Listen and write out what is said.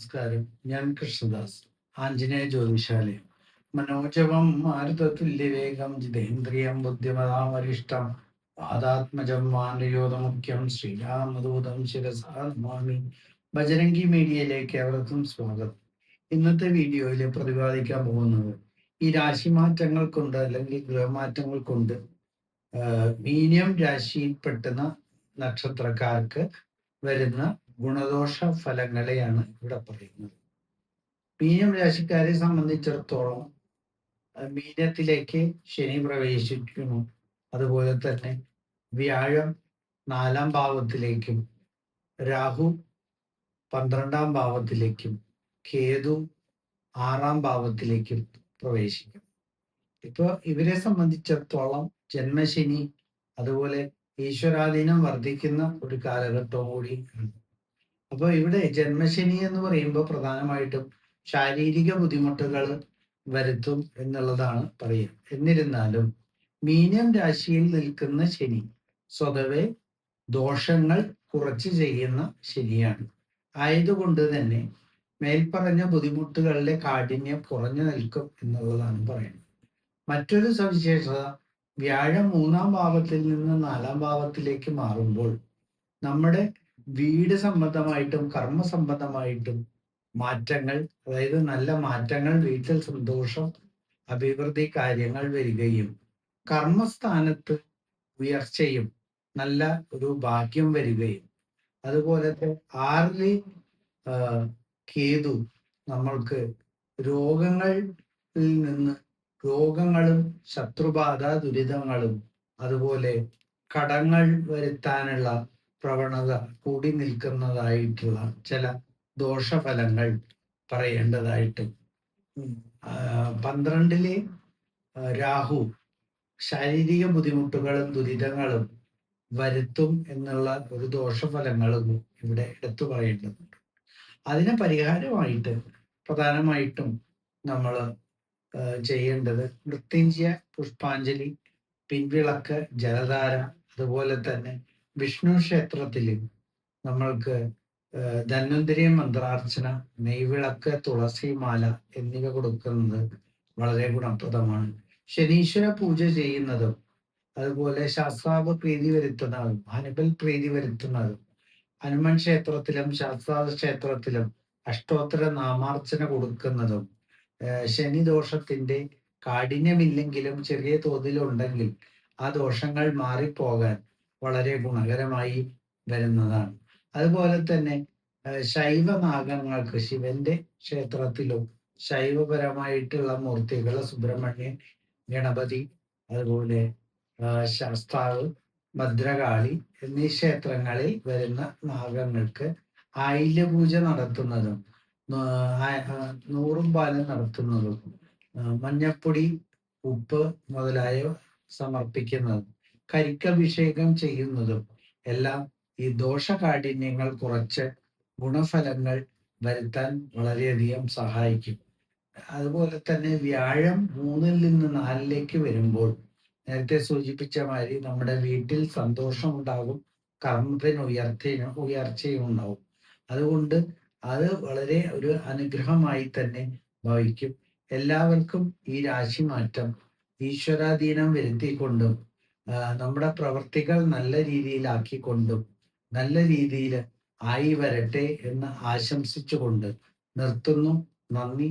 നമസ്കാരം. ഞാൻ കൃഷ്ണദാസ്, ആഞ്ജനേയ ജ്യോതിഷാലയം. മനോജവം മാരുതതുല്യവേഗം ജിതേന്ദ്രിയം ബുദ്ധിമതാമരിഷ്ടം വാതാത്മജം മാനയോധമുഖ്യം ശ്രീരാമദൂതം ശിരസാ നമാമി. ബജരംഗി മീഡിയയിലേക്ക് അവർക്കും സ്വാഗതം. ഇന്നത്തെ വീഡിയോയിൽ പ്രതിപാദിക്കാൻ പോകുന്നത് ഈ രാശിമാറ്റങ്ങൾ കൊണ്ട് അല്ലെങ്കിൽ ഗ്രഹമാറ്റങ്ങൾ കൊണ്ട് മീനം രാശിയിൽപ്പെടുന്ന നക്ഷത്രക്കാർക്ക് വരുന്ന ഗുണദോഷ ഫലങ്ങളെയാണ് ഇവിടെ പറയുന്നത്. മീനം രാശിക്കാരെ സംബന്ധിച്ചിടത്തോളം മീനത്തിലേക്ക് ശനി പ്രവേശിക്കുന്നു. അതുപോലെ തന്നെ വ്യാഴം 4-ാം ഭാവത്തിലേക്കും രാഹു 12-ാം ഭാവത്തിലേക്കും കേതു 6-ാം ഭാവത്തിലേക്കും പ്രവേശിക്കും. ഇപ്പൊ ഇവരെ സംബന്ധിച്ചിടത്തോളം ജന്മശനി അതുപോലെ ഈശ്വരാധീനം വർദ്ധിക്കുന്ന ഒരു കാലഘട്ടവും കൂടി ആണ്. അപ്പോൾ ഇവിടെ ജന്മശനി എന്ന് പറയുമ്പോൾ പ്രധാനമായിട്ടും ശാരീരിക ബുദ്ധിമുട്ടുകൾ വരുത്തും എന്നുള്ളതാണ് പറയുക. എന്നിരുന്നാലും മീനം രാശിയിൽ നിൽക്കുന്ന ശനി സ്വതവേ ദോഷങ്ങൾ കുറച്ച് ചെയ്യുന്ന ശനിയാണ്. ആയതുകൊണ്ട് തന്നെ മേൽപ്പറഞ്ഞ ബുദ്ധിമുട്ടുകളുടെ കാഠിന്യം കുറഞ്ഞു നിൽക്കും എന്നുള്ളതാണ് പറയുന്നത്. മറ്റൊരു സവിശേഷത, വ്യാഴം 3-ാം ഭാവത്തിൽ നിന്ന് 4-ാം ഭാവത്തിലേക്ക് മാറുമ്പോൾ നമ്മുടെ വീട് സംബന്ധമായിട്ടും കർമ്മ സംബന്ധമായിട്ടും മാറ്റങ്ങൾ, അതായത് നല്ല മാറ്റങ്ങൾ, വീട്ടിൽ സന്തോഷം, അഭിവൃദ്ധി കാര്യങ്ങൾ വരികയും കർമ്മസ്ഥാനത്ത് ഉയർച്ചയും നല്ല ഒരു ഭാഗ്യം വരികയും അതുപോലത്തെ 6-ല് കേതു നമ്മൾക്ക് രോഗങ്ങളിൽ നിന്ന് രോഗങ്ങളും ശത്രുബാധ ദുരിതങ്ങളും അതുപോലെ കടങ്ങൾ വരുത്താനുള്ള പ്രവണത കൂടി നിൽക്കുന്നതായിട്ടുള്ള ചില ദോഷഫലങ്ങൾ പറയേണ്ടതായിട്ട്. 12-ലെ രാഹു ശാരീരിക ബുദ്ധിമുട്ടുകളും ദുരിതങ്ങളും വരുത്തും എന്നുള്ള ഒരു ദോഷഫലങ്ങളും ഇവിടെ എടുത്തു പറയേണ്ടതുണ്ട്. അതിന് പരിഹാരമായിട്ട് പ്രധാനമായിട്ടും നമ്മൾ ചെയ്യേണ്ടത് മൃത്യുഞ്ജയ പുഷ്പാഞ്ജലി, പിൻവിളക്ക്, ജലധാര, അതുപോലെ തന്നെ വിഷ്ണു ക്ഷേത്രത്തിൽ നമ്മൾക്ക് ധന്വന്തരി മന്ത്രാർച്ചന, നെയ്വിളക്ക്, തുളസിമാല എന്നിവ കൊടുക്കുന്നത് വളരെ ഗുണപ്രദമാണ്. ശനീശ്വര പൂജ ചെയ്യുന്നതും അതുപോലെ ശാസ്ത്രാവ് പ്രീതി വരുത്തുന്നതും ഹനുബൽ പ്രീതി വരുത്തുന്നതും ഹനുമാൻ ക്ഷേത്രത്തിലും ശാസ്ത്രാവ് ക്ഷേത്രത്തിലും അഷ്ടോത്തര നാമാർച്ചന കൊടുക്കുന്നതും ശനിദോഷത്തിന്റെ കാഠിന്യമില്ലെങ്കിലും ചെറിയ തോതിലുണ്ടെങ്കിൽ ആ ദോഷങ്ങൾ മാറിപ്പോകാൻ വളരെ ഗുണകരമായി വരുന്നതാണ്. അതുപോലെ തന്നെ ശൈവനാഗങ്ങൾക്ക് ശിവന്റെ ക്ഷേത്രത്തിലും ശൈവപരമായിട്ടുള്ള മൂർത്തികൾ സുബ്രഹ്മണ്യൻ, ഗണപതി, അതുപോലെ ശാസ്താവ്, ഭദ്രകാളി എന്നീ ക്ഷേത്രങ്ങളിൽ വരുന്ന നാഗങ്ങൾക്ക് ആയില്യപൂജ നടത്തുന്നതും 100 പാലം നടത്തുന്നതും മഞ്ഞപ്പൊടി, ഉപ്പ് മുതലായവ സമർപ്പിക്കുന്നതും കരിക്കഭിഷേകം ചെയ്യുന്നതും എല്ലാം ഈ ദോഷകാഠിന്യങ്ങൾ കുറച്ച് ഗുണഫലങ്ങൾ വരുത്താൻ വളരെയധികം സഹായിക്കും. അതുപോലെ തന്നെ വ്യാഴം 3-ൽ നിന്ന് 4-ലേക്ക് വരുമ്പോൾ നേരത്തെ സൂചിപ്പിച്ച മാതിരി നമ്മുടെ വീട്ടിൽ സന്തോഷം ഉണ്ടാകും, കർമ്മത്തിന് ഉയർച്ചയും ഉണ്ടാവും. അതുകൊണ്ട് അത് വളരെ ഒരു അനുഗ്രഹമായി തന്നെ ഭവിക്കും. എല്ലാവർക്കും ഈ രാശിമാറ്റം ഈശ്വരാധീനം വരുത്തിക്കൊണ്ടും നമ്മുടെ പ്രവർത്തികൾ നല്ല രീതിയിലാക്കിക്കൊണ്ടും നല്ല രീതിയിൽ ആയി വരട്ടെ എന്ന് ആശംസിച്ചുകൊണ്ട് നിർത്തുന്നു. നന്ദി,